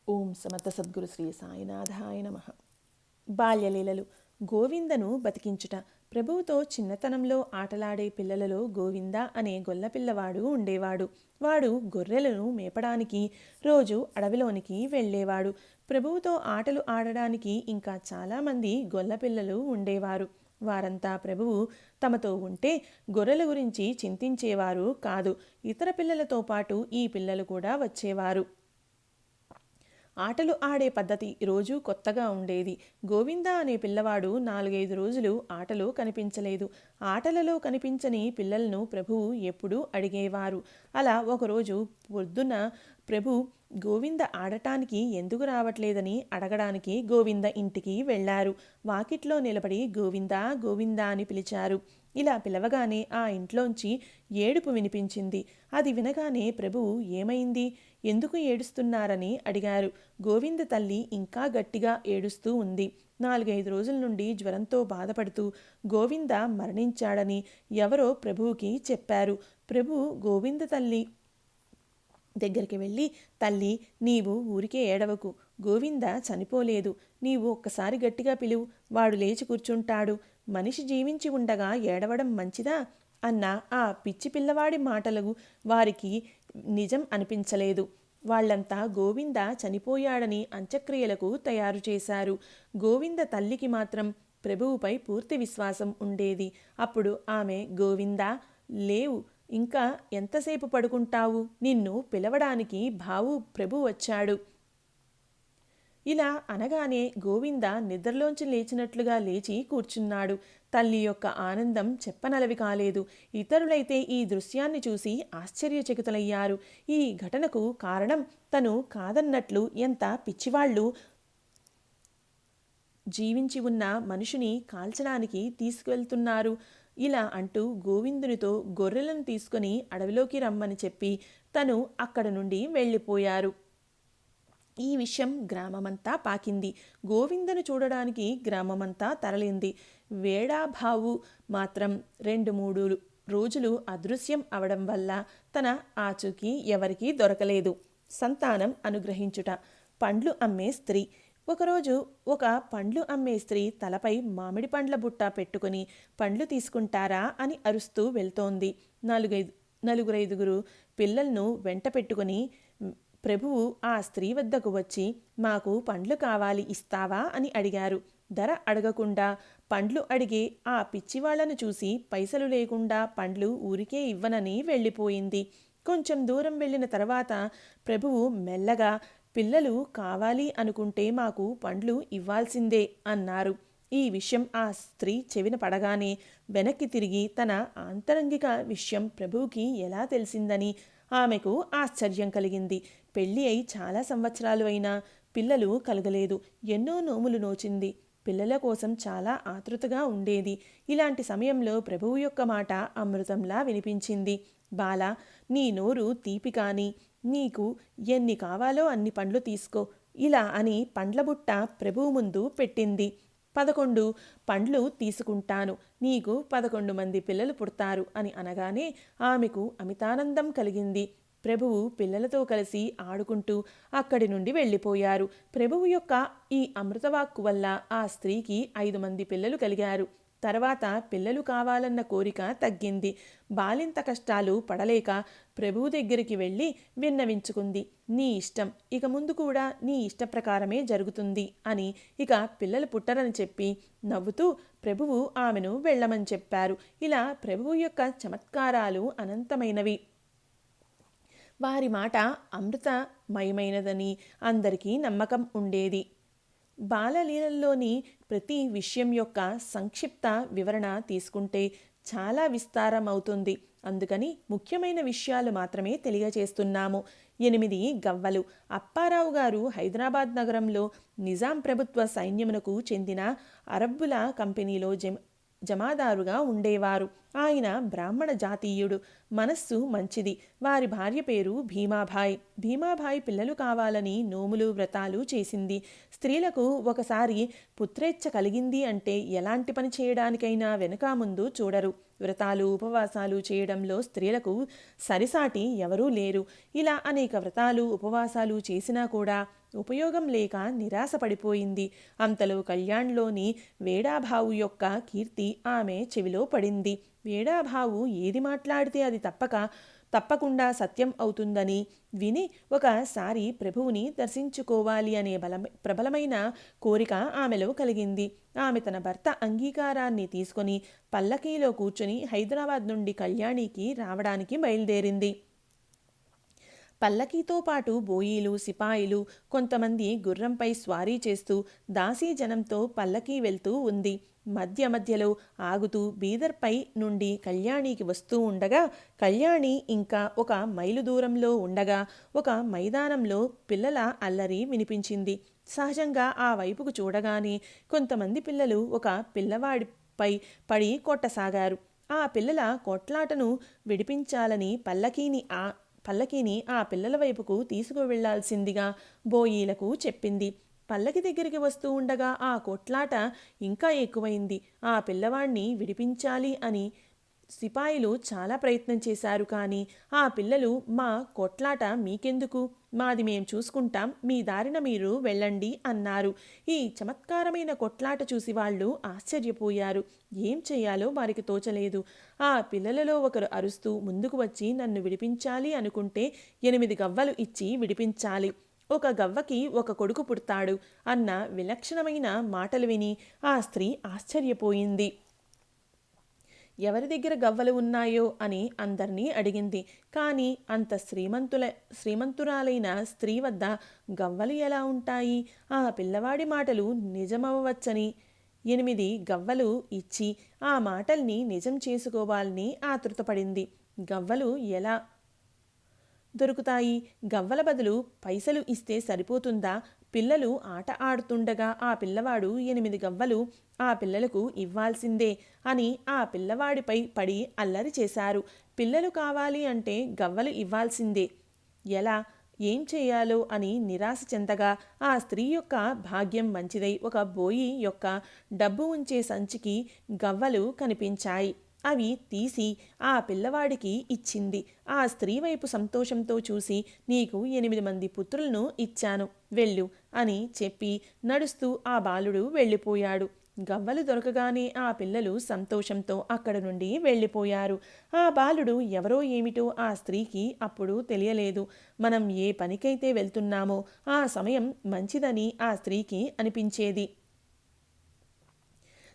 ఓం సమర్థ సద్గురు శ్రీ సాయినాథాయ నమః. బాల్యలీలలు. గోవిందను బతికించుట. ప్రభువుతో చిన్నతనంలో ఆటలాడే పిల్లలలో గోవింద అనే గొల్లపిల్లవాడు ఉండేవాడు. వాడు గొర్రెలను మేపడానికి రోజు అడవిలోనికి వెళ్ళేవాడు. ప్రభువుతో ఆటలు ఆడడానికి ఇంకా చాలామంది గొల్లపిల్లలు ఉండేవారు. వారంతా ప్రభువు తమతో ఉంటే గొర్రెల గురించి చింతించేవారు కాదు. ఇతర పిల్లలతో పాటు ఈ పిల్లలు కూడా వచ్చేవారు. ఆటలు ఆడే పద్ధతి రోజూ కొత్తగా ఉండేది. గోవింద అనే పిల్లవాడు 4-5 రోజులు ఆటలో కనిపించలేదు. ఆటలలో కనిపించని పిల్లలను ప్రభువు ఎప్పుడూ అడిగేవారు. అలా ఒకరోజు పొద్దున ప్రభు గోవింద ఆడటానికి ఎందుకు రావట్లేదని అడగడానికి గోవింద ఇంటికి వెళ్లారు. వాకిట్లో నిలబడి గోవిందా గోవిందా అని పిలిచారు. ఇలా పిలవగానే ఆ ఇంట్లోంచి ఏడుపు వినిపించింది. అది వినగానే ప్రభువు ఏమైంది, ఎందుకు ఏడుస్తున్నారని అడిగారు. గోవింద తల్లి ఇంకా గట్టిగా ఏడుస్తూ ఉంది. 4-5 రోజుల నుండి జ్వరంతో బాధపడుతూ గోవింద మరణించాడని ఎవరో ప్రభువుకి చెప్పారు. ప్రభువు గోవింద తల్లి దగ్గరికి వెళ్ళి, తల్లి, నీవు ఊరికే ఏడవకు, గోవింద చనిపోలేదు. నీవు ఒక్కసారి గట్టిగా పిలువు, వాడు లేచి కూర్చుంటాడు. మనిషి జీవించి ఉండగా ఏడవడం మంచిదా అన్న ఆ పిచ్చి పిల్లవాడి మాటలు వారికి నిజం అనిపించలేదు. వాళ్లంతా గోవింద చనిపోయాడని అంత్యక్రియలకు తయారు చేశారు. గోవింద తల్లికి మాత్రం ప్రభువుపై పూర్తి విశ్వాసం ఉండేది. అప్పుడు ఆమె, గోవిందా లేవు, ఇంకా ఎంతసేపు పడుకుంటావు, నిన్ను పిలవడానికి ప్రభు వచ్చాడు. ఇలా అనగానే గోవింద నిద్రలోంచి లేచినట్లుగా లేచి కూర్చున్నాడు. తల్లి యొక్క ఆనందం చెప్పనలవి కాలేదు. ఇతరులైతే ఈ దృశ్యాన్ని చూసి ఆశ్చర్యచకితులయ్యారు. ఈ ఘటనకు కారణం తను కాదన్నట్లు ఎంత పిచ్చివాళ్లు జీవించి ఉన్న మనుషుని కాల్చడానికి తీసుకువెళ్తున్నారు. ఇలా అంటూ గోవిందునితో గొర్రెలను తీసుకుని అడవిలోకి రమ్మని చెప్పి తను అక్కడ నుండి వెళ్ళిపోయారు. ఈ విషయం గ్రామమంతా పాకింది. గోవిందను చూడడానికి గ్రామమంతా తరలింది. వేడాభావు మాత్రం 2-3 రోజులు అదృశ్యం అవడం వల్ల తన ఆచూకీ ఎవరికీ దొరకలేదు. సంతానం అనుగ్రహించుట. పండ్లు అమ్మే స్త్రీ. ఒకరోజు ఒక పండ్లు అమ్మే స్త్రీ తలపై మామిడి పండ్ల బుట్ట పెట్టుకుని పండ్లు తీసుకుంటారా అని అరుస్తూ వెళ్తోంది. 4-5 పిల్లలను వెంట పెట్టుకుని ప్రభువు ఆ స్త్రీ వద్దకు వచ్చి, మాకు పండ్లు కావాలి, ఇస్తావా అని అడిగారు. ధర అడగకుండా పండ్లు అడిగే ఆ పిచ్చివాళ్లను చూసి పైసలు లేకుండా పండ్లు ఊరికే ఇవ్వనని వెళ్ళిపోయింది. కొంచెం దూరం వెళ్ళిన తర్వాత ప్రభువు మెల్లగా, పిల్లలు కావాలి అనుకుంటే మాకు పండ్లు ఇవ్వాల్సిందే అన్నారు. ఈ విషయం ఆ స్త్రీ చెవిన పడగానే వెనక్కి తిరిగి తన ఆంతరంగిక విషయం ప్రభువుకి ఎలా తెలిసిందని ఆమెకు ఆశ్చర్యం కలిగింది. పెళ్ళి అయి చాలా సంవత్సరాలు అయినా పిల్లలు కలగలేదు. ఎన్నో నోములు నోచింది. పిల్లల కోసం చాలా ఆతృతగా ఉండేది. ఇలాంటి సమయంలో ప్రభువు యొక్క మాట అమృతంలా వినిపించింది. బాలా, నీ నోరు తీపి కాని, నీకు ఎన్ని కావాలో అన్ని పండ్లు తీసుకో. ఇలా అని పండ్ల బుట్ట ప్రభువు ముందు పెట్టింది. 11 పండ్లు తీసుకుంటాను, నీకు 11 మంది పిల్లలు పుడతారు అని అనగానే ఆమెకు అమితానందం కలిగింది. ప్రభువు పిల్లలతో కలిసి ఆడుకుంటూ అక్కడి నుండి వెళ్ళిపోయారు. ప్రభువు యొక్క ఈ అమృతవాక్కు వల్ల ఆ స్త్రీకి 5 మంది పిల్లలు కలిగారు. తర్వాత పిల్లలు కావాలన్న కోరిక తగ్గింది. బాలింత కష్టాలు పడలేక ప్రభువు దగ్గరికి వెళ్ళి విన్నవించుకుంది. నీ ఇష్టం, ఇక ముందు కూడా నీ ఇష్ట ప్రకారమే జరుగుతుంది అని. ఇక పిల్లలు పుట్టరని చెప్పి నవ్వుతూ ప్రభువు ఆమెను వెళ్ళమని చెప్పారు. ఇలా ప్రభువు యొక్క చమత్కారాలు అనంతమైనవి. వారి మాట అమృతమయమైనదని అందరికీ నమ్మకం ఉండేది. బాలలీలల్లోని ప్రతి విషయం యొక్క సంక్షిప్త వివరణ తీసుకుంటే చాలా విస్తారం అవుతుంది. అందుకని ముఖ్యమైన విషయాలు మాత్రమే తెలియజేస్తున్నాము. 8 గవ్వలు. అప్పారావు గారు హైదరాబాద్ నగరంలో నిజాం ప్రభుత్వ సైన్యమునకు చెందిన అరబ్బుల కంపెనీలో జమాదారుగా ఉండేవారు. ఆయన బ్రాహ్మణ జాతీయుడు, మనస్సు మంచిది. వారి భార్య పేరు భీమాభాయ్. భీమాభాయ్ పిల్లలు కావాలని నోములు వ్రతాలు చేసింది. స్త్రీలకు ఒకసారి పుత్రేచ్ఛ కలిగింది అంటే ఎలాంటి పని చేయడానికైనా వెనుక ముందు చూడరు. వ్రతాలు ఉపవాసాలు చేయడంలో స్త్రీలకు సరిసాటి ఎవరూ లేరు. ఇలా అనేక వ్రతాలు ఉపవాసాలు చేసినా కూడా ఉపయోగం లేక నిరాశపడిపోయింది. అంతలో కళ్యాణ్లోని వేడాభావు యొక్క కీర్తి ఆమె చెవిలో పడింది. వేడాభావు ఏది మాట్లాడితే అది తప్పకుండా సత్యం అవుతుందని విని ఒకసారి ప్రభువుని దర్శించుకోవాలి అనే ప్రబలమైన కోరిక ఆమెలో కలిగింది. ఆమె తన భర్త అంగీకారాన్ని తీసుకొని పల్లకీలో కూర్చొని హైదరాబాద్ నుండి కళ్యాణికి రావడానికి బయలుదేరింది. పల్లకీతో పాటు బోయీలు, సిపాయిలు, కొంతమంది గుర్రంపై స్వారీ చేస్తూ దాసీ జనంతో పల్లకీ వెళ్తూ ఉంది. మధ్యలో ఆగుతూ బీదర్పై నుండి కళ్యాణికి వస్తూ ఉండగా, కళ్యాణి ఇంకా 1 మైలు దూరంలో ఉండగా ఒక మైదానంలో పిల్లల అల్లరి వినిపించింది. సహజంగా ఆ వైపుకు చూడగానే కొంతమంది పిల్లలు ఒక పిల్లవాడిపై పడి కొట్టసాగారు. ఆ పిల్లల కొట్లాటను విడిపించాలని పల్లకీని ఆ పిల్లల వైపుకు తీసుకువెళ్లాల్సిందిగా బోయీలకు చెప్పింది. పల్లకి దగ్గరికి వస్తూ ఉండగా ఆ కొట్లాట ఇంకా ఎక్కువైంది. ఆ పిల్లవాణ్ణి విడిపించాలి అని సిపాయిలు చాలా ప్రయత్నం చేశారు. కానీ ఆ పిల్లలు, మా కొట్లాట మీకెందుకు, మాది మేం చూసుకుంటాం, మీ దారిన మీరు వెళ్ళండి అన్నారు. ఈ చమత్కారమైన కొట్లాట చూసి వాళ్ళు ఆశ్చర్యపోయారు. ఏం చేయాలో వారికి తోచలేదు. ఆ పిల్లలలో ఒకరు అరుస్తూ ముందుకు వచ్చి, నన్ను విడిపించాలి అనుకుంటే 8 గవ్వలు ఇచ్చి విడిపించాలి, 1 గవ్వకి 1 కొడుకు పుడతాడు అన్న విలక్షణమైన మాటలు విని ఆ స్త్రీ ఆశ్చర్యపోయింది. ఎవరి దగ్గర గవ్వలు ఉన్నాయో అని అందరినీ అడిగింది. కానీ అంత శ్రీమంతురాలైన స్త్రీ వద్ద గవ్వలు ఎలా ఉంటాయి? ఆ పిల్లవాడి మాటలు నిజమవ్వచ్చని 8 గవ్వలు ఇచ్చి ఆ మాటల్ని నిజం చేసుకోవాలని ఆతృతపడింది. గవ్వలు ఎలా దొరుకుతాయి? గవ్వల బదులు పైసలు ఇస్తే సరిపోతుందా? పిల్లలు ఆట ఆడుతుండగా ఆ పిల్లవాడు 8 గవ్వలు ఆ పిల్లలకు ఇవ్వాల్సిందే అని ఆ పిల్లవాడిపై పడి అల్లరి చేశారు. పిల్లలు కావాలి అంటే గవ్వలు ఇవ్వాల్సిందే, ఎలా, ఏం చేయాలో అని నిరాశ చెందగా ఆ స్త్రీ యొక్క భాగ్యం మంచిదై ఒక బోయి యొక్క డబ్బు ఉంచే సంచికి గవ్వలు కనిపించాయి. అవి తీసి ఆ పిల్లవాడికి ఇచ్చింది. ఆ స్త్రీ వైపు సంతోషంతో చూసి, నీకు 8 మంది పుత్రులను ఇచ్చాను, వెళ్ళు అని చెప్పి నడుస్తూ ఆ బాలుడు వెళ్ళిపోయాడు. గవ్వలు దొరకగానే ఆ పిల్లలు సంతోషంతో అక్కడ నుండి వెళ్ళిపోయారు. ఆ బాలుడు ఎవరో ఏమిటో ఆ స్త్రీకి అప్పుడు తెలియలేదు. మనం ఏ పనికైతే వెళ్తున్నామో ఆ సమయం మంచిదని ఆ స్త్రీకి అనిపించేది.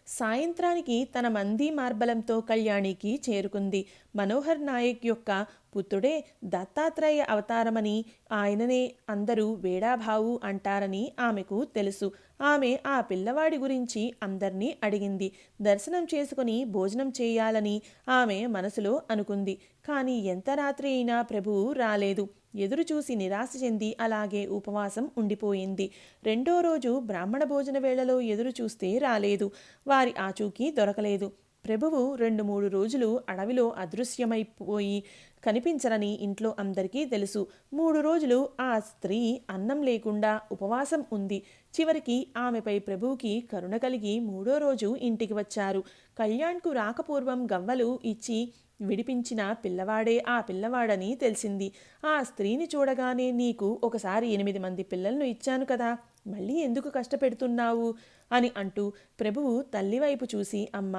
సాయంత్రానికి తన మంది మార్బలంతో కళ్యాణికి చేరుకుంది. మనోహర్ నాయక్ యొక్క పుత్రుడే దత్తాత్రేయ అవతారమని, ఆయననే అందరూ వేడాభావు అంటారని ఆమెకు తెలుసు. ఆమె ఆ పిల్లవాడి గురించి అందర్నీ అడిగింది. దర్శనం చేసుకుని భోజనం చేయాలని ఆమె మనసులో అనుకుంది. కానీ ఎంత రాత్రి అయినా ప్రభువు రాలేదు. ఎదురు చూసి నిరాశ చెంది అలాగే ఉపవాసం ఉండిపోయింది. 2వ రోజు బ్రాహ్మణ భోజన వేళలో ఎదురు చూస్తే రాలేదు. వారి ఆచూకీ దొరకలేదు. ప్రభువు 2-3 రోజులు అడవిలో అదృశ్యమైపోయి కనిపించరని ఇంట్లో అందరికీ తెలుసు. 3 రోజులు ఆ స్త్రీ అన్నం లేకుండా ఉపవాసం ఉంది. చివరికి ఆమెపై ప్రభువుకి కరుణ కలిగి 3వ రోజు ఇంటికి వచ్చారు. కళ్యాణ్కు రాకపూర్వం గవ్వలు ఇచ్చి విడిపించిన పిల్లవాడే ఆ పిల్లవాడని తెలిసింది. ఆ స్త్రీని చూడగానే, నీకు ఒకసారి 8 మంది పిల్లలను ఇచ్చాను కదా, మళ్ళీ ఎందుకు కష్టపెడుతున్నావు అని అంటూ ప్రభువు తల్లివైపు చూసి, అమ్మ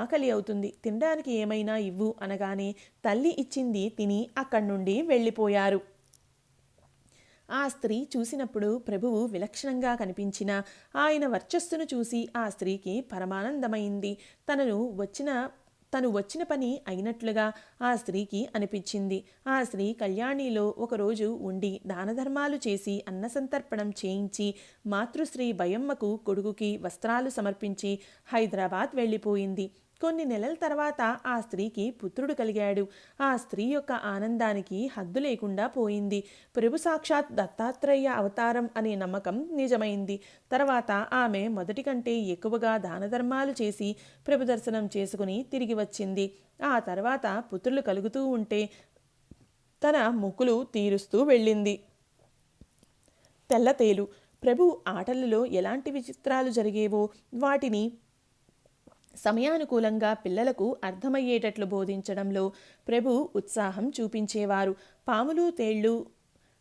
ఆకలి అవుతుంది, తినడానికి ఏమైనా ఇవ్వు అనగానే తల్లి ఇచ్చింది తిని అక్కడి నుండి వెళ్ళిపోయారు. ఆ స్త్రీ చూసినప్పుడు ప్రభువు విలక్షణంగా కనిపించిన ఆయన వర్చస్సును చూసి ఆ స్త్రీకి పరమానందమైంది. తను వచ్చిన పని అయినట్లుగా ఆ స్త్రీకి అనిపించింది. ఆ స్త్రీ కళ్యాణిలో ఒకరోజు ఉండి దానధర్మాలు చేసి అన్నసంతర్పణం చేయించి మాతృశ్రీ భయమ్మకు కొడుకుకి వస్త్రాలు సమర్పించి హైదరాబాద్ వెళ్ళిపోయింది. కొన్ని నెలల తర్వాత ఆ స్త్రీకి పుత్రుడు కలిగాడు. ఆ స్త్రీ యొక్క ఆనందానికి హద్దు లేకుండా పోయింది. ప్రభు సాక్షాత్ దత్తాత్రేయ అవతారం అనే నమ్మకం నిజమైంది. తర్వాత ఆమె మొదటి కంటే ఎక్కువగా దానధర్మాలు చేసి ప్రభు దర్శనం చేసుకుని తిరిగి వచ్చింది. ఆ తర్వాత పుత్రులు కలుగుతూ ఉంటే తన మొక్కులు తీరుస్తూ వెళ్ళింది. తెల్లతేలు. ప్రభు ఆటలలో ఎలాంటి విచిత్రాలు జరిగేవో వాటిని సమయానుకూలంగా పిల్లలకు అర్థమయ్యేటట్లు బోధించడంలో ప్రభు ఉత్సాహం చూపించేవారు. పాములు, తేళ్లు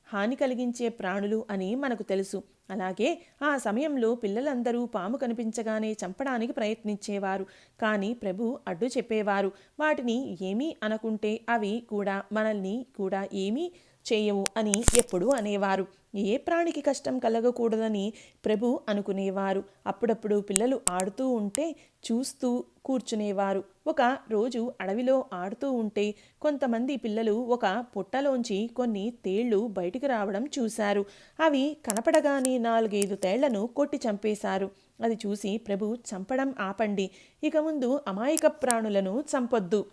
హాని కలిగించే ప్రాణులు అని మనకు తెలుసు. అలాగే ఆ సమయంలో పిల్లలందరూ పాము కనిపించగానే చంపడానికి ప్రయత్నించేవారు. కానీ ప్రభు అడ్డు చెప్పేవారు. వాటిని ఏమీ అనకుంటే అవి కూడా మనల్ని కూడా ఏమీ చేయవు అని ఎప్పుడూ అనేవారు. ఏ ప్రాణికి కష్టం కలగకూడదని ప్రభు అనుకునేవారు. అప్పుడప్పుడు పిల్లలు ఆడుతూ ఉంటే చూస్తూ కూర్చునేవారు. ఒక రోజు అడవిలో ఆడుతూ ఉంటే కొంతమంది పిల్లలు ఒక పుట్టలోంచి కొన్ని తేళ్లు బయటికి రావడం చూశారు. అవి కనపడగానే 4-5 తేళ్లను కొట్టి చంపేశారు. అది చూసి ప్రభు, చంపడం ఆపండి, ఇక ముందు అమాయక ప్రాణులను చంపొద్దు,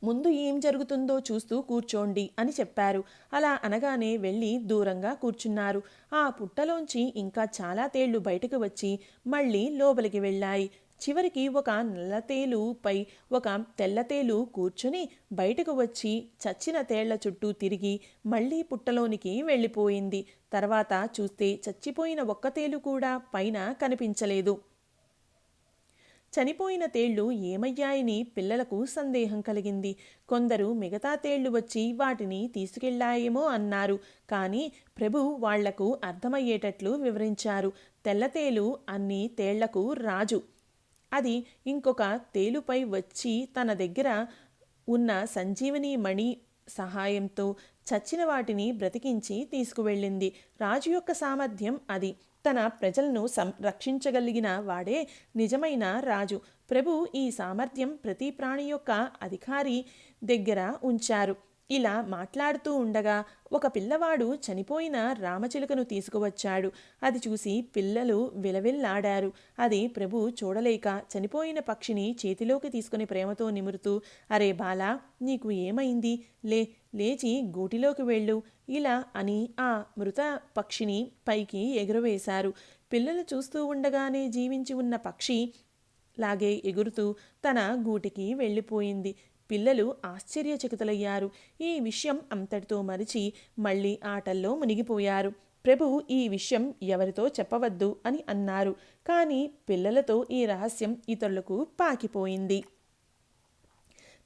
ముందు ఏం జరుగుతుందో చూస్తూ కూర్చోండి అని చెప్పారు. అలా అనగానే వెళ్ళి దూరంగా కూర్చున్నారు. ఆ పుట్టలోంచి ఇంకా చాలా తేళ్లు బయటకు వచ్చి మళ్ళీ లోపలికి వెళ్ళాయి. చివరికి ఒక నల్లతేలుపై ఒక తెల్లతేలు కూర్చుని బయటకు వచ్చి చచ్చిన తేళ్ల చుట్టూ తిరిగి మళ్ళీ పుట్టలోనికి వెళ్ళిపోయింది. తర్వాత చూస్తే చచ్చిపోయిన ఒక్క తేలు కూడా పైన కనిపించలేదు. చనిపోయిన తేళ్లు ఏమయ్యాయని పిల్లలకు సందేహం కలిగింది. కొందరు మిగతా తేళ్లు వచ్చి వాటిని తీసుకెళ్లాయేమో అన్నారు. కానీ ప్రభు వాళ్లకు అర్థమయ్యేటట్లు వివరించారు. తెల్లతేలు అన్ని తేళ్లకు రాజు. అది ఇంకొక తేలుపై వచ్చి తన దగ్గర ఉన్న సంజీవని మణి సహాయంతో చచ్చిన వాటిని బ్రతికించి తీసుకువెళ్ళింది. రాజు యొక్క సామర్థ్యం అది. తన ప్రజలను రక్షించగలిగిన వాడే నిజమైన రాజు. ప్రభు ఈ సామర్థ్యం ప్రతి ప్రాణి యొక్క అధికారి దగ్గర ఉంచారు. ఇలా మాట్లాడుతూ ఉండగా ఒక పిల్లవాడు చనిపోయిన రామచిలుకను తీసుకువచ్చాడు. అది చూసి పిల్లలు విలవిల్లాడారు. అది ప్రభు చూడలేక చనిపోయిన పక్షిని చేతిలోకి తీసుకుని ప్రేమతో నిమురుతూ, అరే బాలా, నీకు ఏమైంది? లేచి గూటిలోకి వెళ్ళు ఇలా అని ఆ మృత పక్షిని పైకి ఎగురవేశారు. పిల్లలు చూస్తూ ఉండగానే జీవించి ఉన్న పక్షి లాగే ఎగురుతూ తన గూటికి వెళ్ళిపోయింది. పిల్లలు ఆశ్చర్యచకితులయ్యారు. ఈ విషయం అంతటితో మరిచి మళ్ళీ ఆటల్లో మునిగిపోయారు. ప్రభు ఈ విషయం ఎవరితో చెప్పవద్దు అని అన్నారు. కానీ పిల్లలతో ఈ రహస్యం ఇతరులకు పాకిపోయింది.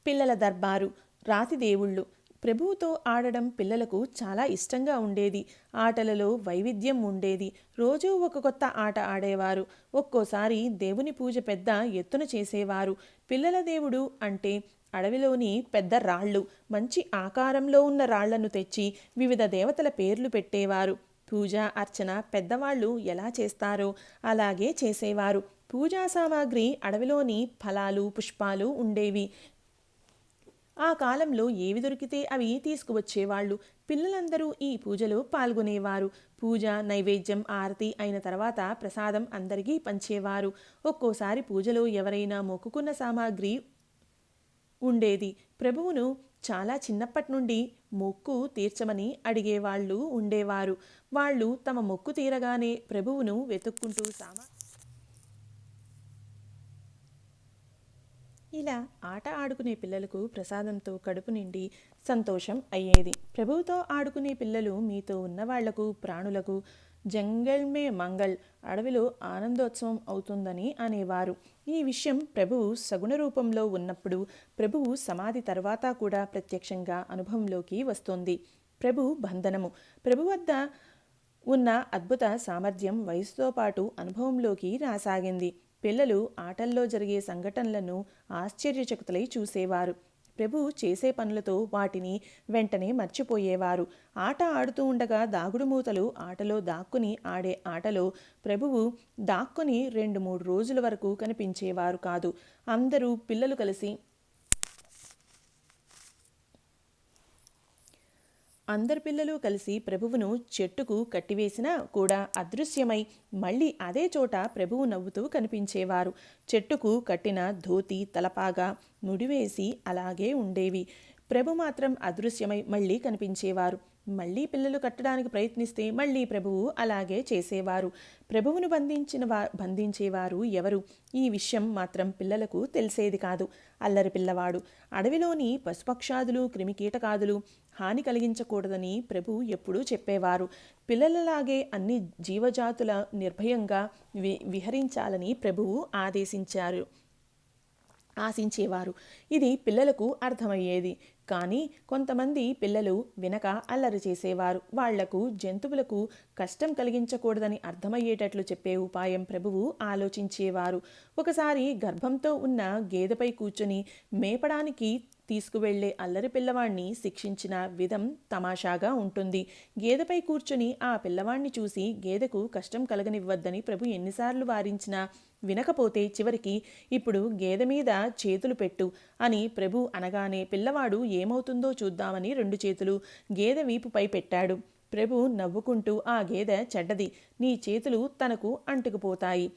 పిల్లల దర్బారు. రాతి దేవుళ్ళు. ప్రభువుతో ఆడడం పిల్లలకు చాలా ఇష్టంగా ఉండేది. ఆటలలో వైవిధ్యం ఉండేది. రోజూ ఒక కొత్త ఆట ఆడేవారు. ఒక్కోసారి దేవుని పూజ పెద్ద ఎత్తున చేసేవారు. పిల్లల దేవుడు అంటే అడవిలోని పెద్ద రాళ్ళు, మంచి ఆకారంలో ఉన్న రాళ్లను తెచ్చి వివిధ దేవతల పేర్లు పెట్టేవారు. పూజ అర్చన పెద్దవాళ్ళు ఎలా చేస్తారో అలాగే చేసేవారు. పూజా సామాగ్రి అడవిలోని ఫలాలు, పుష్పాలు ఉండేవి. ఆ కాలంలో ఏవి దొరికితే అవి తీసుకువచ్చేవాళ్ళు. పిల్లలందరూ ఈ పూజలో పాల్గొనేవారు. పూజ, నైవేద్యం, ఆరతి అయిన తర్వాత ప్రసాదం అందరికీ పంచేవారు. ఒక్కోసారి పూజలో ఎవరైనా మొక్కుకున్న సామాగ్రి ఉండేది. ప్రభువును చాలా చిన్నప్పటి నుండి మొక్కు తీర్చమని అడిగేవాళ్ళు ఉండేవారు. వాళ్ళు తమ మొక్కు తీరగానే ప్రభువును వెతుక్కుంటూ ఇలా ఆట ఆడుకునే పిల్లలకు ప్రసాదంతో కడుపు నిండి సంతోషం అయ్యేది. ప్రభువుతో ఆడుకునే పిల్లలు మీతో ఉన్నవాళ్లకు, ప్రాణులకు జంగల్ మే మంగళ్, అడవిలో ఆనందోత్సవం అవుతుందని అనేవారు. ఈ విషయం ప్రభువు సగుణ రూపంలో ఉన్నప్పుడు, ప్రభువు సమాధి తర్వాత కూడా ప్రత్యక్షంగా అనుభవంలోకి వస్తుంది. ప్రభు బంధనము. ప్రభు వద్ద ఉన్న అద్భుత సామర్థ్యం వయసుతో పాటు అనుభవంలోకి రాసాగింది. పిల్లలు ఆటల్లో జరిగే సంఘటనలను ఆశ్చర్యచకితులై చూసేవారు. ప్రభు చేసే పనులతో వాటిని వెంటనే మర్చిపోయేవారు. ఆట ఆడుతూ ఉండగా దాగుడుమూతలు ఆటలో దాక్కుని ఆడే ఆటలో ప్రభువు దాక్కుని 2-3 రోజుల వరకు కనిపించేవారు కాదు. అందరూ పిల్లలు కలిసి అందరు పిల్లలు కలిసి ప్రభువును చెట్టుకు కట్టివేసినా కూడా అదృశ్యమై మళ్ళీ అదే చోట ప్రభువు నవ్వుతూ కనిపించేవారు. చెట్టుకు కట్టిన ధోతి తలపాగా ముడివేసి అలాగే ఉండేవి. ప్రభు మాత్రం అదృశ్యమై మళ్ళీ కనిపించేవారు. మళ్ళీ పిల్లలు కట్టడానికి ప్రయత్నిస్తే మళ్ళీ ప్రభువు అలాగే చేసేవారు. ప్రభువును బంధించేవారు ఎవరు? ఈ విషయం మాత్రం పిల్లలకు తెలిసేది కాదు. అల్లరి పిల్లవాడు. అడవిలోని పశుపక్షాదులు క్రిమికీటకాదులు హాని కలిగించకూడదని ప్రభు ఎప్పుడూ చెప్పేవారు. పిల్లలలాగే అన్ని జీవజాతుల నిర్భయంగా విహరించాలని ప్రభువు ఆశించేవారు. ఇది పిల్లలకు అర్థమయ్యేది. కానీ కొంతమంది పిల్లలు వినక అల్లరి చేసేవారు. వాళ్లకు జంతువులకు కష్టం కలిగించకూడదని అర్థమయ్యేటట్లు చెప్పే ఉపాయం ప్రభువు ఆలోచించేవారు. ఒకసారి గర్భంతో ఉన్న గేదెపై కూర్చొని మేపడానికి తీసుకువెళ్లే అల్లరి పిల్లవాణ్ణి శిక్షించిన విధం తమాషాగా ఉంటుంది. గేదెపై కూర్చొని ఆ పిల్లవాణ్ణి చూసి గేదెకు కష్టం కలగనివ్వద్దని ప్రభు ఎన్నిసార్లు వారించినా వినకపోతే చివరికి ఇప్పుడు గేదె మీద చేతులు పెట్టు అని ప్రభు అనగానే పిల్లవాడు ఏమవుతుందో చూద్దామని 2 చేతులు గేదె వీపుపై పెట్టాడు. ప్రభు నవ్వుకుంటూ, ఆ గేదె చెడ్డది, నీ చేతులు తనకు అంటుకుపోతాయి.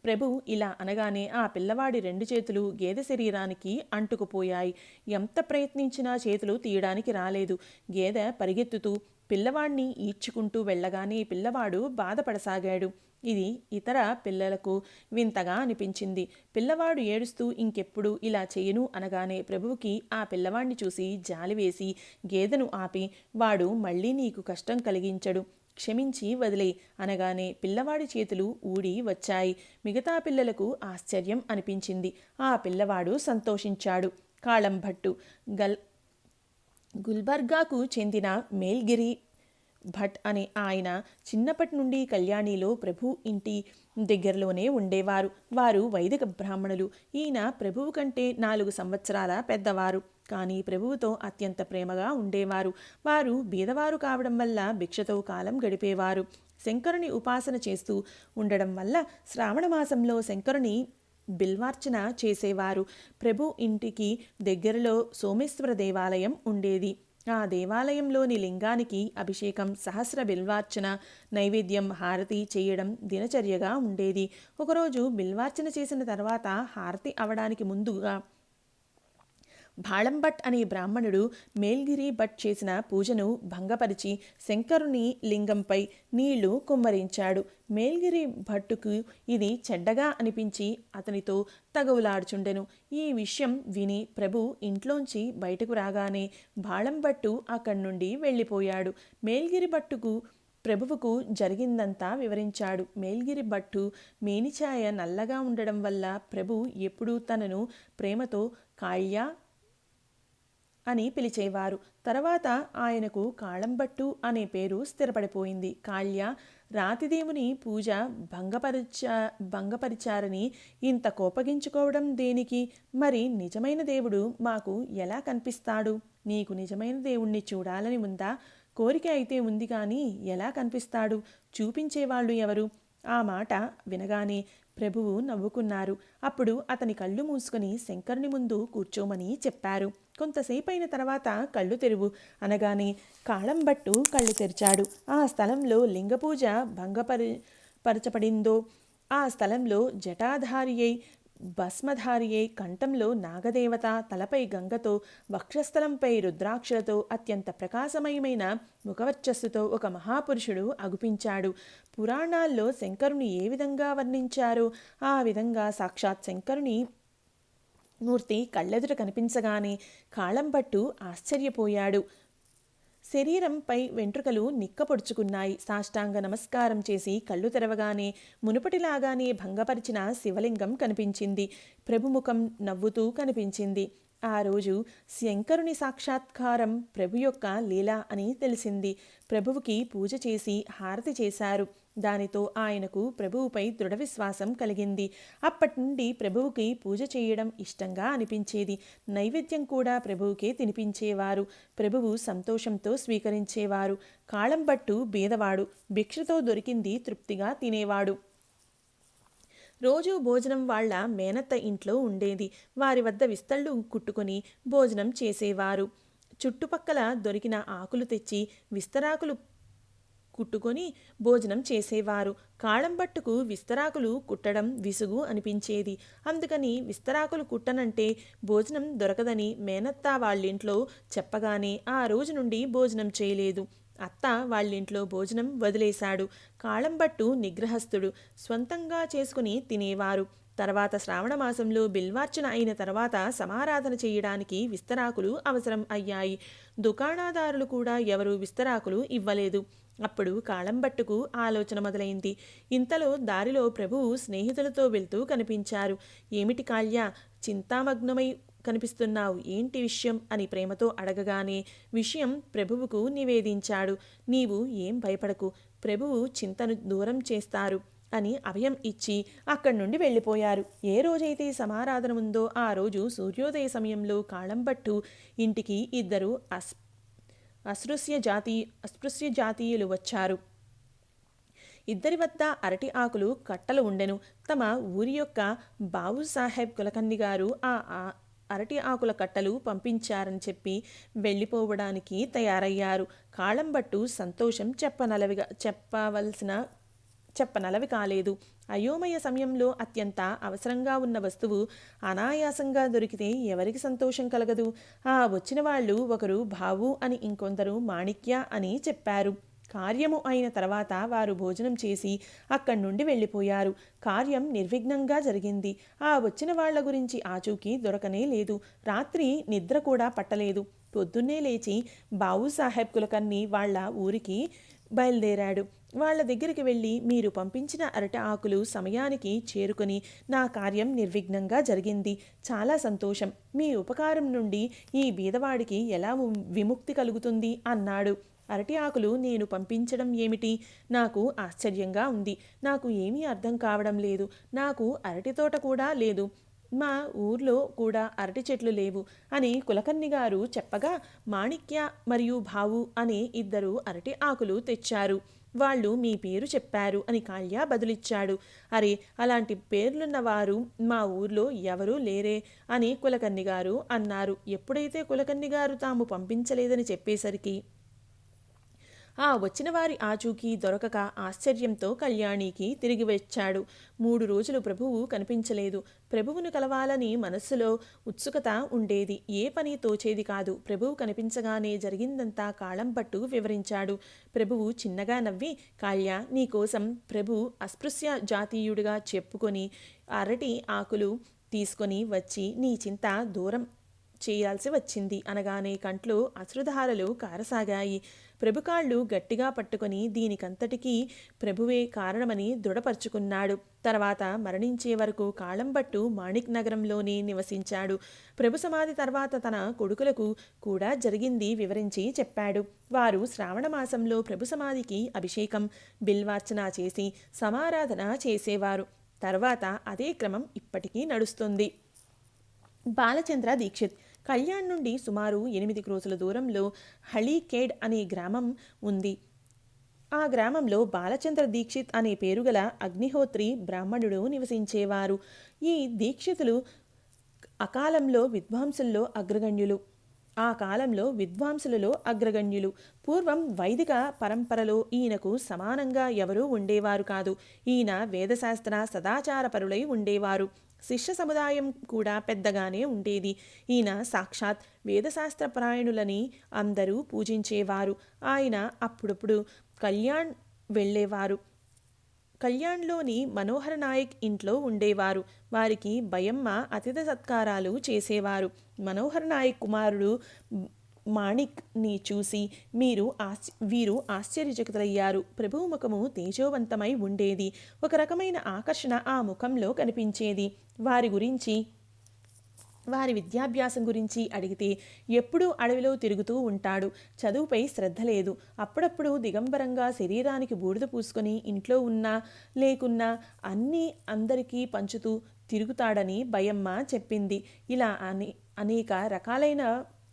ప్రభు ఇలా అనగానే ఆ పిల్లవాడి 2 చేతులు గేదె శరీరానికి అంటుకుపోయాయి. ఎంత ప్రయత్నించినా చేతులు తీయడానికి రాలేదు. గేదె పరిగెత్తుతూ పిల్లవాడిని ఈడ్చుకుంటూ వెళ్ళగానే పిల్లవాడు బాధపడసాగాడు. ఇది ఇతర పిల్లలకు వింతగా అనిపించింది. పిల్లవాడు ఏడుస్తూ ఇంకెప్పుడు ఇలా చేయను అనగానే ప్రభువుకి ఆ పిల్లవాడిని చూసి జాలివేసి గేదెను ఆపి, వాడు మళ్ళీ నీకు కష్టం కలిగించడు, క్షమించి వదిలే అనగానే పిల్లవాడి చేతులు ఊడి వచ్చాయి. మిగతా పిల్లలకు ఆశ్చర్యం అనిపించింది. ఆ పిల్లవాడు సంతోషించాడు. కాళంభట్టు గుల్బర్గాకు చెందిన మేల్గిరి భట్ అనే ఆయన చిన్నప్పటి నుండి కళ్యాణిలో ప్రభు ఇంటి దగ్గరలోనే ఉండేవారు. వారు వైదిక బ్రాహ్మణులు. ఈయన ప్రభువు కంటే 4 సంవత్సరాల పెద్దవారు. కానీ ప్రభువుతో అత్యంత ప్రేమగా ఉండేవారు. వారు బీదవారు కావడం వల్ల భిక్షతో కాలం గడిపేవారు. శంకరుని ఉపాసన చేస్తూ ఉండడం వల్ల శ్రావణ మాసంలో శంకరుని బిల్వార్చన చేసేవారు. ప్రభు ఇంటికి దగ్గరలో సోమేశ్వర దేవాలయం ఉండేది. ఆ దేవాలయంలోని లింగానికి అభిషేకం, సహస్ర బిల్వార్చన, నైవేద్యం, హారతి చేయడం దినచర్యగా ఉండేది. ఒకరోజు బిల్వార్చన చేసిన తర్వాత హారతి అవడానికి ముందుగా భాళంభట్ అనే బ్రాహ్మణుడు మేల్గిరి భట్ చేసిన పూజను భంగపరిచి శంకరుని లింగంపై నీళ్లు కుమ్మరించాడు. మేల్గిరి భట్టుకు ఇది చెడ్డగా అనిపించి అతనితో తగవులాడుచుండెను. ఈ విషయం విని ప్రభు ఇంట్లోంచి బయటకు రాగానే భాళంభట్టు అక్కడి నుండి వెళ్ళిపోయాడు. మేల్గిరి భట్టుకు ప్రభువుకు జరిగిందంతా వివరించాడు. మేల్గిరి భట్టు మేనిఛాయ నల్లగా ఉండడం వల్ల ప్రభు ఎప్పుడూ తనను ప్రేమతో కాళ్యా అని పిలిచేవారు. తర్వాత ఆయనకు కాళంభట్టు అనే పేరు స్థిరపడిపోయింది. కాళ్య రాతిదేవుని పూజ భంగపరిచారని ఇంత కోపగించుకోవడం దేనికి? మరి నిజమైన దేవుడు మాకు ఎలా కనిపిస్తాడు? నీకు నిజమైన దేవుణ్ణి చూడాలని ఉందా? కోరిక అయితే ఉంది కానీ ఎలా కనిపిస్తాడు? చూపించేవాళ్ళు ఎవరు? ఆ మాట వినగానే ప్రభువు నవ్వుకున్నారు. అప్పుడు అతని కళ్ళు మూసుకొని శంకరుని ముందు కూర్చోమని చెప్పారు. కొంతసేపైన తర్వాత కళ్ళు తెరువు అనగానే కాళంభట్టు కళ్ళు తెరిచాడు. ఆ స్థలంలో లింగపూజ భంగపరచబడిందో, ఆ స్థలంలో జటాధారి అయి భస్మధారి అయి కంఠంలో నాగదేవత, తలపై గంగతో, వక్షస్థలంపై రుద్రాక్షలతో, అత్యంత ప్రకాశమయమైన ముఖవర్చస్సుతో ఒక మహాపురుషుడు అగుపించాడు. పురాణాల్లో శంకరుని ఏ విధంగా వర్ణించారో ఆ విధంగా సాక్షాత్ శంకరుని మూర్తి కళ్ళెదుట కనిపించగానే కాళంభట్టు ఆశ్చర్యపోయాడు. శరీరంపై వెంట్రుకలు నిక్కపొడుచుకున్నాయి. సాష్టాంగ నమస్కారం చేసి కళ్ళు తెరవగానే మునుపటిలాగానే భంగపరిచిన శివలింగం కనిపించింది. ప్రభుముఖం నవ్వుతూ కనిపించింది. ఆ రోజు శంకరుని సాక్షాత్కారం ప్రభు యొక్క లీల అని తెలిసింది. ప్రభువుకి పూజ చేసి హారతి చేశారు. దానితో ఆయనకు ప్రభువుపై దృఢ విశ్వాసం కలిగింది. అప్పటి నుండి ప్రభువుకి పూజ చేయడం ఇష్టంగా అనిపించేది. నైవేద్యం కూడా ప్రభువుకే తినిపించేవారు. ప్రభువు సంతోషంతో స్వీకరించేవారు. కాళంభట్టు బీదవాడు. భిక్షతో దొరికింది తృప్తిగా తినేవాడు. రోజు భోజనం వాళ్ల మేనత్త ఇంట్లో ఉండేది. వారి వద్ద విస్తళ్ళు కుట్టుకొని భోజనం చేసేవారు. చుట్టుపక్కల దొరికిన ఆకులు తెచ్చి విస్తరాకులు కుట్టుకొని భోజనం చేసేవారు. కాళంబట్టుకు విస్తరాకులు కుట్టడం విసుగు అనిపించేది. అందుకని విస్తరాకులు కుట్టనంటే భోజనం దొరకదని మేనత్త వాళ్ళింట్లో చెప్పగానే ఆ రోజు నుండి భోజనం చేయలేదు. అత్త వాళ్ళింట్లో భోజనం వదిలేశాడు. కాళంబట్టు నిగ్రహస్థుడు, స్వంతంగా చేసుకుని తినేవారు. తర్వాత శ్రావణమాసంలో బిల్వార్చన అయిన తర్వాత సమారాధన చేయడానికి విస్తరాకులు అవసరం అయ్యాయి. దుకాణదారులు కూడా ఎవరూ విస్తరాకులు ఇవ్వలేదు. అప్పుడు కాళంబట్టుకు ఆలోచన మొదలైంది. ఇంతలో దారిలో ప్రభువు స్నేహితులతో వెళ్తూ కనిపించారు. ఏమిటి కాళ్యా, చింతామగ్నమై కనిపిస్తున్నావు, ఏంటి విషయం అని ప్రేమతో అడగగానే విషయం ప్రభువుకు నివేదించాడు. నీవు ఏం భయపడకు, ప్రభువు చింతను దూరం చేస్తారు అని అభయం ఇచ్చి అక్కడి నుండి వెళ్ళిపోయారు. ఏ రోజైతే సమారాధన ఉందో ఆ రోజు సూర్యోదయ సమయంలో కాళంబట్టు ఇంటికి ఇద్దరు అస్పృశ్య జాతీయులు వచ్చారు. ఇద్దరి వద్ద అరటి ఆకులు కట్టలు ఉండెను. తమ ఊరి యొక్క బాబుసాహెబ్ కులకర్ణి గారు ఆ అరటి ఆకుల కట్టలు పంపించారని చెప్పి వెళ్ళిపోవడానికి తయారయ్యారు. కాళంబట్టు సంతోషం చెప్పనలవి కాలేదు. అయోమయ సమయంలో అత్యంత అవసరంగా ఉన్న వస్తువు అనాయాసంగా దొరికితే ఎవరికి సంతోషం కలగదు? వచ్చిన వాళ్ళు ఒకరు భావు అని, ఇంకొందరు మాణిక్య అని చెప్పారు. కార్యము అయిన తర్వాత వారు భోజనం చేసి అక్కడి నుండి వెళ్ళిపోయారు. కార్యం నిర్విఘ్నంగా జరిగింది. వచ్చిన వాళ్ల గురించి ఆచూకీ దొరకనే లేదు. రాత్రి నిద్ర కూడా పట్టలేదు. పొద్దున్నే లేచి బాబుసాహెబ్ కులకర్ణి వాళ్ల ఊరికి బయలుదేరాడు. వాళ్ల దగ్గరికి వెళ్ళి, మీరు పంపించిన అరటి ఆకులు సమయానికి చేరుకొని నా కార్యం నిర్విఘ్నంగా జరిగింది, చాలా సంతోషం. మీ ఉపకారం నుండి ఈ బీదవాడికి ఎలా విముక్తి కలుగుతుంది అన్నాడు. అరటి ఆకులు నేను పంపించడం ఏమిటి? నాకు ఆశ్చర్యంగా ఉంది. నాకు ఏమీ అర్థం కావడం లేదు. నాకు అరటి తోట కూడా లేదు. మా ఊర్లో కూడా అరటి చెట్లు లేవు అని కులకర్ణి గారు చెప్పగా మాణిక్య మరియు భావు అనే ఇద్దరు అరటి ఆకులు తెచ్చారు. వాళ్ళు మీ పేరు చెప్పారు అని కాళ్యా బదులిచ్చాడు. అరే, అలాంటి పేర్లున్న వారు మా ఊర్లో ఎవరూ లేరే అని కులకర్ణి గారు అన్నారు. ఎప్పుడైతే కులకర్ణి గారు తాము పంపించలేదని చెప్పేసరికి వచ్చిన వారి ఆచూకీ దొరకక ఆశ్చర్యంతో కళ్యాణికి తిరిగి వచ్చాడు. 3 రోజులు ప్రభువు కనిపించలేదు. ప్రభువును కలవాలని మనస్సులో ఉత్సుకత ఉండేది. ఏ పని తోచేది కాదు. ప్రభువు కనిపించగానే జరిగిందంతా కాళంబట్టు వివరించాడు. ప్రభువు చిన్నగా నవ్వి, కాళ్యా, నీకోసం ప్రభు అస్పృశ్య జాతీయుడిగా చెప్పుకొని అరటి ఆకులు తీసుకొని వచ్చి నీ చింత దూరం చేయాల్సి వచ్చింది అనగానే కంట్లో అశ్రుధారలు కారసాగాయి. ప్రభు కాళ్ళు గట్టిగా పట్టుకొని దీనికంతటికీ ప్రభువే కారణమని దృఢపరుచుకున్నాడు. తర్వాత మరణించే వరకు కాళంబట్టు మాణిక్ నగరంలోనే నివసించాడు. ప్రభు సమాధి తర్వాత తన కొడుకులకు కూడా జరిగింది వివరించి చెప్పాడు. వారు శ్రావణమాసంలో ప్రభు సమాధికి అభిషేకం, బిల్వార్చన చేసి సమారాధన చేసేవారు. తర్వాత అదే క్రమం ఇప్పటికీ నడుస్తుంది. బాలచంద్ర దీక్షిత్ కళ్యాణ్ నుండి సుమారు 8 క్రోసుల దూరంలో హళీఖేడ్ అనే గ్రామం ఉంది. ఆ గ్రామంలో బాలచంద్ర దీక్షిత్ అనే పేరుగల అగ్నిహోత్రి బ్రాహ్మణుడు నివసించేవారు. ఈ దీక్షితులు ఆ కాలంలో విద్వాంసులలో అగ్రగణ్యులు. పూర్వం వైదిక పరంపరలో ఈయనకు సమానంగా ఎవరూ ఉండేవారు కాదు. ఈయన వేదశాస్త్ర సదాచారపరులై ఉండేవారు. శిష్య సముదాయం కూడా పెద్దగానే ఉండేది. ఈయన సాక్షాత్ వేదశాస్త్రపరాయణులని అందరూ పూజించేవారు. ఆయన అప్పుడప్పుడు కళ్యాణ్ వెళ్ళేవారు. కళ్యాణ్లోని మనోహర నాయక్ ఇంట్లో ఉండేవారు. వారికి భయమ్మ అతిథి సత్కారాలు చేసేవారు. మనోహర నాయక్ కుమారుడు మాణిక్ని చూసి వీరు ఆశ్చర్యచకితులయ్యారు. ప్రభువు ముఖము తేజోవంతమై ఉండేది. ఒక రకమైన ఆకర్షణ ఆ ముఖంలో కనిపించేది. వారి విద్యాభ్యాసం గురించి అడిగితే ఎప్పుడూ అడవిలో తిరుగుతూ ఉంటాడు. చదువుపై శ్రద్ధ లేదు. అప్పుడప్పుడు దిగంబరంగా శరీరానికి బూడిద పూసుకొని ఇంట్లో ఉన్నా లేకున్నా అన్నీ అందరికీ పంచుతూ తిరుగుతాడని భయమ్మ చెప్పింది. ఇలా అనేక రకాలైన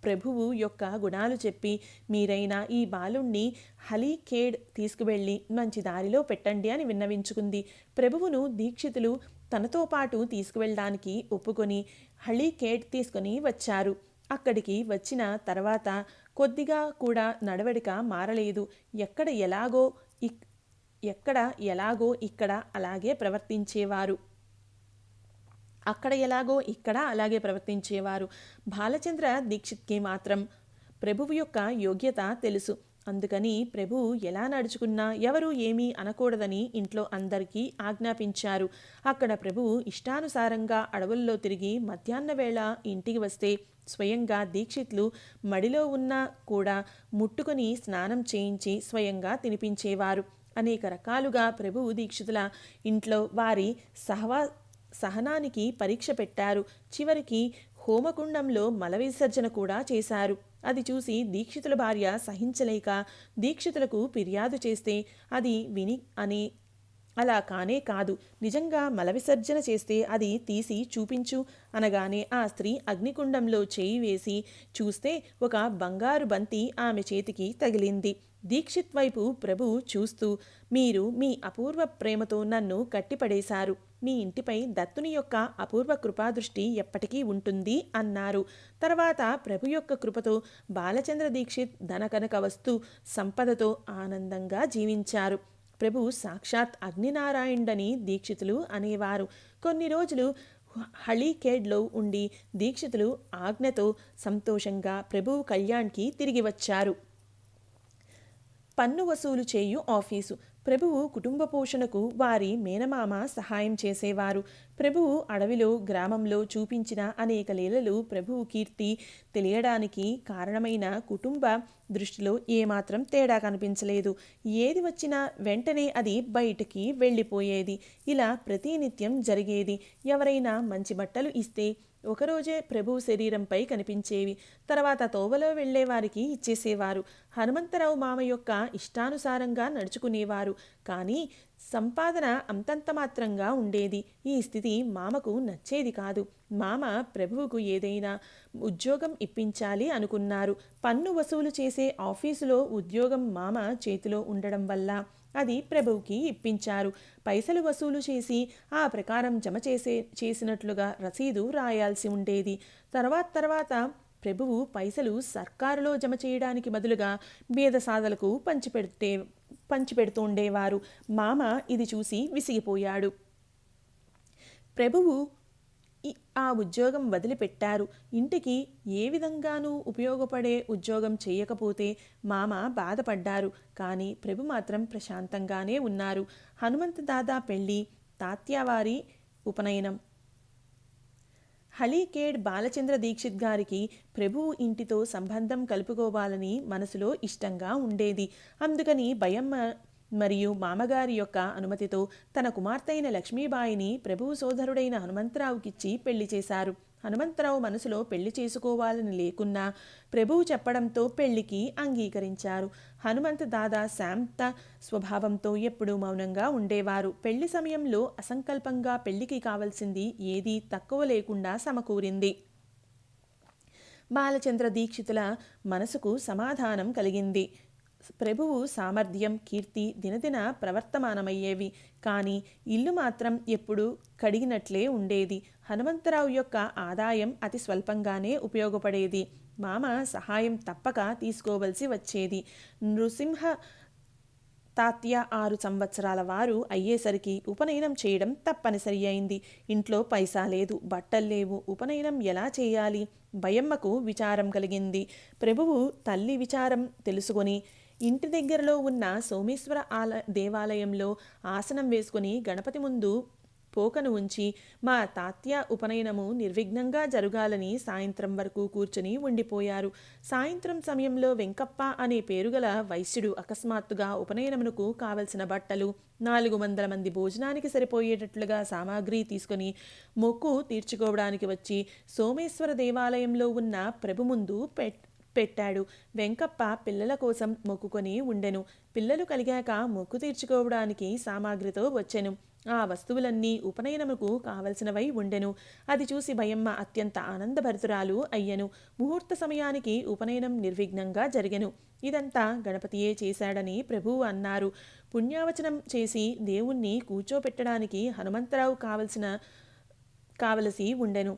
ప్రభువు యొక్క గుణాలు చెప్పి, మీరైనా ఈ బాలుణ్ణి హళీఖేడ్ తీసుకువెళ్ళి మంచి దారిలో పెట్టండి అని విన్నవించుకుంది. ప్రభువును దీక్షితులు తనతో పాటు తీసుకువెళ్ళడానికి ఒప్పుకొని హళీఖేడ్ తీసుకుని వచ్చారు. అక్కడికి వచ్చిన తర్వాత కొద్దిగా కూడా నడవడిక మారలేదు. ఎక్కడ ఎలాగో ఎక్కడ ఎలాగో ఇక్కడ అలాగే ప్రవర్తించేవారు. అక్కడ ఎలాగో ఇక్కడ అలాగే ప్రవర్తించేవారు. బాలచంద్ర దీక్షిత్కి మాత్రం ప్రభువు యొక్క యోగ్యత తెలుసు. అందుకని ప్రభువు ఎలా నడుచుకున్నా ఎవరు ఏమీ అనకూడదని ఇంట్లో అందరికీ ఆజ్ఞాపించారు. అక్కడ ప్రభువు ఇష్టానుసారంగా అడవుల్లో తిరిగి మధ్యాహ్న వేళ ఇంటికి వస్తే స్వయంగా దీక్షితులు మడిలో ఉన్నా కూడా ముట్టుకొని స్నానం చేయించి స్వయంగా తినిపించేవారు. అనేక రకాలుగా ప్రభువు దీక్షితుల ఇంట్లో వారి సహనానికి పరీక్ష పెట్టారు. చివరికి హోమకుండంలో మల విసర్జన కూడా చేశారు. అది చూసి దీక్షితుల భార్య సహించలేక దీక్షితులకు ఫిర్యాదు చేస్తే అది విని అని అలా కానే కాదు, నిజంగా మల విసర్జన చేస్తే అది తీసి చూపించు అనగానే ఆ స్త్రీ అగ్నికుండంలో చేయి వేసి చూస్తే ఒక బంగారు బంతి ఆమె చేతికి తగిలింది. దీక్షిత్ వైపు ప్రభు చూస్తూ, మీరు మీ అపూర్వ ప్రేమతో నన్ను కట్టిపడేశారు. మీ ఇంటిపై దత్తుని యొక్క అపూర్వ కృపాదృష్టి ఎప్పటికీ ఉంటుంది అన్నారు. తర్వాత ప్రభు యొక్క కృపతో బాలచంద్ర దీక్షిత్ ధనకనక వస్తు సంపదతో ఆనందంగా జీవించారు. ప్రభు సాక్షాత్ అగ్నినారాయణుడని దీక్షితులు అనేవారు. కొన్ని రోజులు హళీకేడ్లో ఉండి దీక్షితులు ఆజ్ఞతో సంతోషంగా ప్రభువు కళ్యాణ్కి తిరిగి వచ్చారు. పన్ను వసూలు చేయు ఆఫీసు. ప్రభువు కుటుంబ పోషణకు వారి మేనమామ సహాయం చేసేవారు. ప్రభువు అడవిలో గ్రామంలో చూపించిన అనేక లీలలు ప్రభువు కీర్తి తెలియడానికి కారణమైన కుటుంబ దృష్టిలో ఏమాత్రం తేడా కనిపించలేదు. ఏది వచ్చినా వెంటనే అది బయటికి వెళ్ళిపోయేది. ఇలా ప్రతినిత్యం జరిగేది. ఎవరైనా మంచి బట్టలు ఇస్తే ఒకరోజే ప్రభు శరీరంపై కనిపించేవి. తర్వాత తోవలో వెళ్లేవారికి ఇచ్చేసేవారు. హనుమంతరావు మామ యొక్క ఇష్టానుసారంగా నడుచుకునేవారు. కానీ సంపాదన అంతంత మాత్రంగా ఉండేది. ఈ స్థితి మామకు నచ్చేది కాదు. మామ ప్రభువుకు ఏదైనా ఉద్యోగం ఇప్పించాలి అనుకున్నారు. పన్ను వసూలు చేసే ఆఫీసులో ఉద్యోగం మామ చేతిలో ఉండడం వల్ల అది ప్రభువుకి ఇప్పించారు. పైసలు వసూలు చేసి ఆ ప్రకారం జమ చేసినట్లుగా రసీదు రాయాల్సి ఉండేది. తర్వాత ప్రభువు పైసలు సర్కారులో జమ చేయడానికి బదులుగా బీదసాదలకు పంచిపెడుతుండేవారు. మామ ఇది చూసి విసిగిపోయాడు. ప్రభువు ఆ ఉద్యోగం వదిలిపెట్టారు. ఇంటికి ఏ విధంగానూ ఉపయోగపడే ఉద్యోగం చేయకపోతే మామ బాధపడ్డారు. కానీ ప్రభు మాత్రం ప్రశాంతంగానే ఉన్నారు. హనుమంత్ దాదా పెళ్లి, తాత్యావారి ఉపనయనం. హళీకేడ్ బాలచంద్ర దీక్షిత్ గారికి ప్రభువు ఇంటితో సంబంధం కలుపుకోవాలని మనసులో ఇష్టంగా ఉండేది. అందుకని భయమ్మ మరియు మామగారి యొక్క అనుమతితో తన కుమార్తె అయిన లక్ష్మీబాయిని ప్రభువు సోదరుడైన హనుమంతరావుకిచ్చి పెళ్లి చేశారు. హనుమంతరావు మనసులో పెళ్లి చేసుకోవాలని లేకున్నా ప్రభువు చెప్పడంతో పెళ్లికి అంగీకరించారు. హనుమంత్ దాదా శాంత స్వభావంతో ఎప్పుడూ మౌనంగా ఉండేవారు. పెళ్లి సమయంలో అసంకల్పంగా పెళ్లికి కావలసింది ఏదీ తక్కువ లేకుండా సమకూరింది. బాలచంద్ర దీక్షితుల మనసుకు సమాధానం కలిగింది. ప్రభువు సామర్థ్యం, కీర్తి దినదిన ప్రవర్తమానమయ్యేవి. కానీ ఇల్లు మాత్రం ఎప్పుడూ కడిగినట్లే ఉండేది. హనుమంతరావు యొక్క ఆదాయం అతి స్వల్పంగానే ఉపయోగపడేది. మామ సహాయం తప్పక తీసుకోవలసి వచ్చేది. నృసింహ తాత్య 6 సంవత్సరాల వారు అయ్యేసరికి ఉపనయనం చేయడం తప్పనిసరి అయింది. ఇంట్లో పైసా లేదు, బట్టలు లేవు. ఉపనయనం ఎలా చేయాలి? భయమ్మకు విచారం కలిగింది. ప్రభువు తల్లి విచారం తెలుసుకొని ఇంటి దగ్గరలో ఉన్న సోమేశ్వర దేవాలయంలో ఆసనం వేసుకుని గణపతి ముందు పోకను ఉంచి మా తాత్య ఉపనయనము నిర్విఘ్నంగా జరగాలని సాయంత్రం వరకు కూర్చుని ఉండిపోయారు. సాయంత్రం సమయంలో వెంకప్ప అనే పేరుగల వైశ్యుడు అకస్మాత్తుగా ఉపనయనమునకు కావలసిన బట్టలు, 400 మంది భోజనానికి సరిపోయేటట్లుగా సామాగ్రి తీసుకుని మొక్కు తీర్చుకోవడానికి వచ్చి సోమేశ్వర దేవాలయంలో ఉన్న ప్రభు ముందు పెట్టాడు. వెంకప్ప పిల్లల కోసం మొక్కుకొని ఉండెను. పిల్లలు కలిగాక మొక్కు తీర్చుకోవడానికి సామాగ్రితో వచ్చెను. ఆ వస్తువులన్నీ ఉపనయనముకు కావలసినవై ఉండెను. అది చూసి భయమ్మ అత్యంత ఆనందభరితురాలు అయ్యెను. ముహూర్త సమయానికి ఉపనయనం నిర్విఘ్నంగా జరిగెను. ఇదంతా గణపతియే చేశాడని ప్రభువు అన్నారు. పుణ్యావచనం చేసి దేవుణ్ణి కూర్చోపెట్టడానికి హనుమంతరావు కావలసి ఉండెను.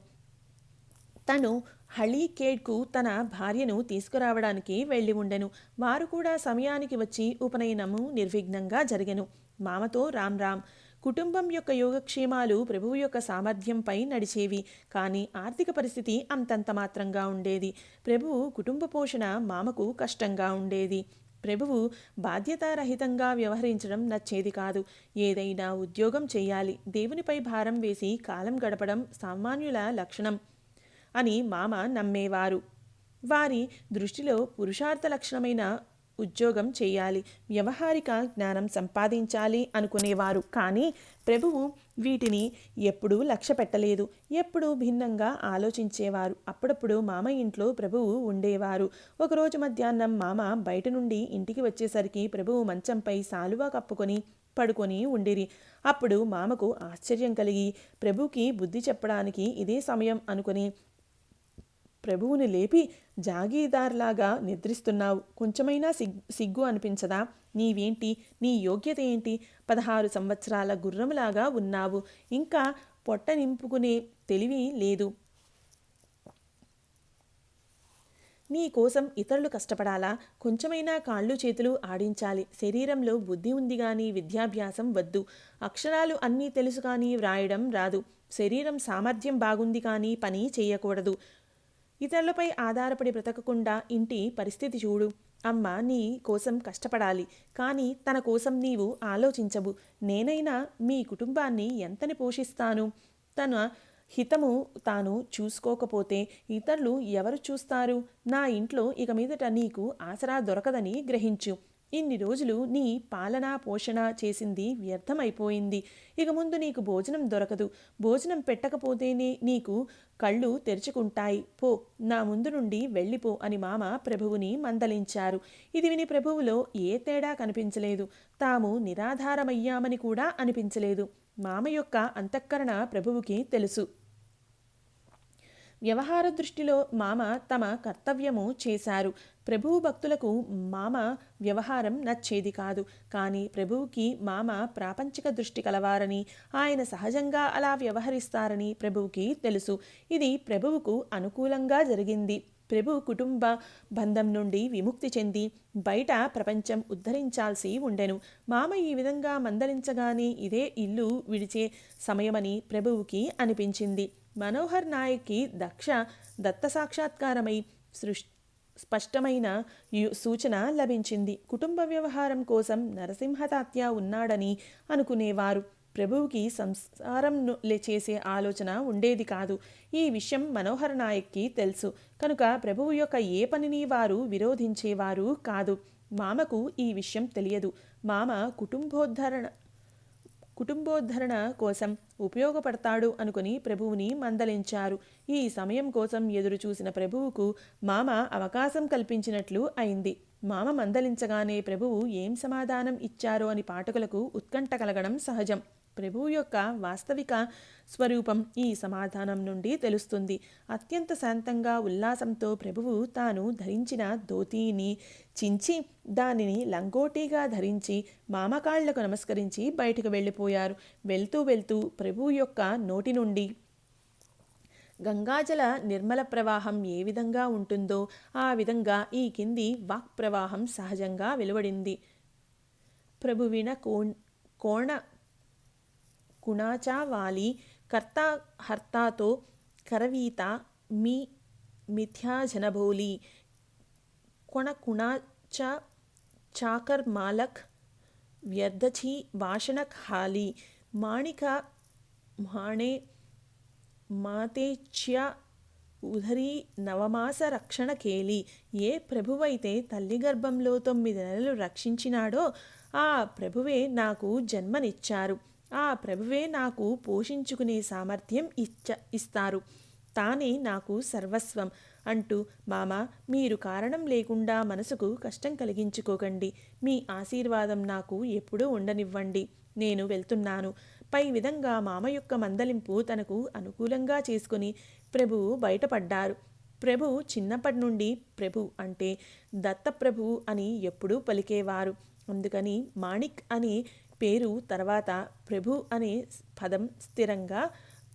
తను హళీకేడ్కు తన భార్యను తీసుకురావడానికి వెళ్ళి ఉండెను. వారు కూడా సమయానికి వచ్చి ఉపనయనము నిర్విఘ్నంగా జరిగెను. మామతో రామ్ రామ్. కుటుంబం యొక్క యోగక్షేమాలు ప్రభువు యొక్క సామర్థ్యంపై నడిచేవి. కానీ ఆర్థిక పరిస్థితి అంతంత మాత్రంగా ఉండేది. ప్రభువు కుటుంబ పోషణ మామకు కష్టంగా ఉండేది. ప్రభువు బాధ్యతారహితంగా వ్యవహరించడం నచ్చేది కాదు. ఏదైనా ఉద్యోగం చేయాలి, దేవునిపై భారం వేసి కాలం గడపడం సామాన్యుల లక్షణం అని మామ నమ్మేవారు. వారి దృష్టిలో పురుషార్థ లక్షణమైన ఉద్యోగం చేయాలి, వ్యవహారిక జ్ఞానం సంపాదించాలి అనుకునేవారు. కానీ ప్రభువు వీటిని ఎప్పుడూ లక్ష్య పెట్టలేదు. ఎప్పుడూ భిన్నంగా ఆలోచించేవారు. అప్పుడప్పుడు మామ ఇంట్లో ప్రభువు ఉండేవారు. ఒకరోజు మధ్యాహ్నం మామ బయట నుండి ఇంటికి వచ్చేసరికి ప్రభువు మంచంపై సాలువా కప్పుకొని పడుకొని ఉండిరి. అప్పుడు మామకు ఆశ్చర్యం కలిగి ప్రభువుకి బుద్ధి చెప్పడానికి ఇదే సమయం అనుకుని ప్రభువుని లేపి, జాగీదార్లాగా నిద్రిస్తున్నావు, కొంచెమైనా సిగ్గు అనిపించదా? నీవేంటి? నీ యోగ్యత ఏంటి? 16 సంవత్సరాల గుర్రంలాగా ఉన్నావు. ఇంకా పొట్ట నింపుకునే తెలివి లేదు. నీ కోసం ఇతరులు కష్టపడాలా? కొంచెమైనా కాళ్ళు చేతులు ఆడించాలి. శరీరంలో బుద్ధి ఉంది కానీ విద్యాభ్యాసం వద్దు. అక్షరాలు అన్నీ తెలుసు కానీ వ్రాయడం రాదు. శరీరం సామర్థ్యం బాగుంది కానీ పని చేయకూడదు. ఇతరులపై ఆధారపడి బ్రతకకుండా ఇంటి పరిస్థితి చూడు. అమ్మ నీ కోసం కష్టపడాలి, కానీ తన కోసం నీవు ఆలోచించవు. నేనైనా మీ కుటుంబాన్ని ఎంతని పోషిస్తాను? తన హితము తాను చూసుకోకపోతే ఇతరులు ఎవరు చూస్తారు? నా ఇంట్లో ఇక మీదట నీకు ఆసరా దొరకదని గ్రహించు. ఇన్ని రోజులు నీ పాలనా పోషణ చేసింది వ్యర్థమైపోయింది. ఇక ముందు నీకు భోజనం దొరకదు. భోజనం పెట్టకపోతేనే నీకు కళ్ళు తెరుచుకుంటాయి. పో, నా ముందు నుండి వెళ్ళిపో అని మామ ప్రభువుని మందలించారు. ఇది విని ప్రభువులో ఏ తేడా కనిపించలేదు. తాము నిరాధారమయ్యామని కూడా అనిపించలేదు. మామ యొక్క అంతఃకరణ ప్రభువుకి తెలుసు. వ్యవహార దృష్టిలో మామ తమ కర్తవ్యము చేశారు. ప్రభువు భక్తులకు మామ వ్యవహారం నచ్చేది కాదు. కానీ ప్రభువుకి మామ ప్రాపంచిక దృష్టి కలవారని, ఆయన సహజంగా అలా వ్యవహరిస్తారని ప్రభువుకి తెలుసు. ఇది ప్రభువుకు అనుకూలంగా జరిగింది. ప్రభు కుటుంబ బంధం నుండి విముక్తి చెంది బయట ప్రపంచం ఉద్ధరించాల్సి ఉండెను. మామ ఈ విధంగా మందలించగానే ఇదే ఇల్లు విడిచే సమయమని ప్రభువుకి అనిపించింది. మనోహర్ నాయక్కి దత్త సాక్షాత్కారమై స్పష్టమైన సూచన లభించింది. కుటుంబ వ్యవహారం కోసం నరసింహతాత్య ఉన్నాడని అనుకునేవారు. ప్రభువుకి సంసారం చేసే ఆలోచన ఉండేది కాదు. ఈ విషయం మనోహర్ నాయక్కి తెలుసు. కనుక ప్రభువు యొక్క ఏ పనిని వారు విరోధించేవారు కాదు. మామకు ఈ విషయం తెలియదు. మామ కుటుంబోద్ధరణ కోసం ఉపయోగపడతాడు అనుకుని ప్రభువుని మందలించారు. ఈ సమయం కోసం ఎదురు చూసిన ప్రభువుకు మామ అవకాశం కల్పించినట్లు అయింది. మామ మందలించగానే ప్రభువు ఏం సమాధానం ఇచ్చారో అని పాఠకులకు ఉత్కంఠ కలగడం సహజం. ప్రభువు యొక్క వాస్తవిక స్వరూపం ఈ సమాధానం నుండి తెలుస్తుంది. అత్యంత శాంతంగా ఉల్లాసంతో ప్రభువు తాను ధరించిన ధోతీని చించి దానిని లంగోటీగా ధరించి మామకాళ్లకు నమస్కరించి బయటకు వెళ్ళిపోయారు. వెళ్తూ వెళ్తూ ప్రభువు యొక్క నోటి నుండి గంగాజల నిర్మల ప్రవాహం ఏ విధంగా ఉంటుందో ఆ విధంగా ఈ కింది వాక్ ప్రవాహం సహజంగా వెలువడింది. ప్రభువిన కోణ కుణాచా వాలి కర్తా హర్తాతో కరవీత మీ మిథ్యాజనభోలి కొణకుణాచ చాకర్ మాలక్ వ్యర్థచి వాషణక్ హాలి మాణిక మాణే మాతేచ్య ఉదరీ నవమాస రక్షణ కేలి. ఏ ప్రభువైతే తల్లి గర్భంలో 9 నెలలు రక్షించినాడో ఆ ప్రభువే నాకు జన్మనిచ్చారు. ఆ ప్రభువే నాకు పోషించుకునే సామర్థ్యం ఇస్తారు. తానే నాకు సర్వస్వం అంటూ మామ మీరు కారణం లేకుండా మనసుకు కష్టం కలిగించుకోకండి. మీ ఆశీర్వాదం నాకు ఎప్పుడూ ఉండనివ్వండి. నేను వెళ్తున్నాను. పై విధంగా మామ యొక్క మందలింపు తనకు అనుకూలంగా చేసుకుని ప్రభువు బయటపడ్డారు. ప్రభు చిన్నప్పటి నుండి ప్రభు అంటే దత్తప్రభు అని ఎప్పుడూ పలికేవారు. అందుకని మాణిక్ అనే పేరు తర్వాత ప్రభు అనే పదం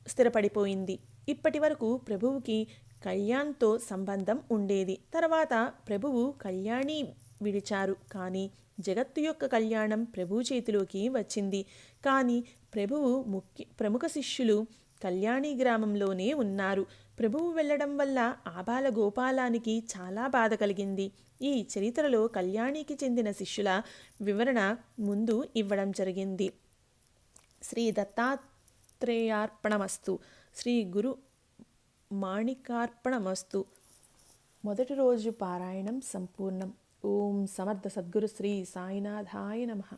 స్థిరపడిపోయింది. ఇప్పటి వరకు ప్రభువుకి కళ్యాణ్తో సంబంధం ఉండేది. తర్వాత ప్రభువు కళ్యాణి విడిచారు, కానీ జగత్తు యొక్క కళ్యాణం ప్రభు చేతిలోకి వచ్చింది. కానీ ప్రభువు ప్రముఖ శిష్యులు కళ్యాణి గ్రామంలోనే ఉన్నారు. ప్రభువు వెళ్ళడం వల్ల ఆబాల గోపాలానికి చాలా బాధ కలిగింది. ఈ చరిత్రలో కళ్యాణికి చెందిన శిష్యుల వివరణ ముందు ఇవ్వడం జరిగింది. శ్రీ దత్తాత్రేయార్పణమస్తు. శ్రీ గురు మాణికార్పణమస్తు. మొదటి రోజు పారాయణం సంపూర్ణం. ఓం సమర్థ సద్గురు శ్రీ సాయినాథాయ నమః.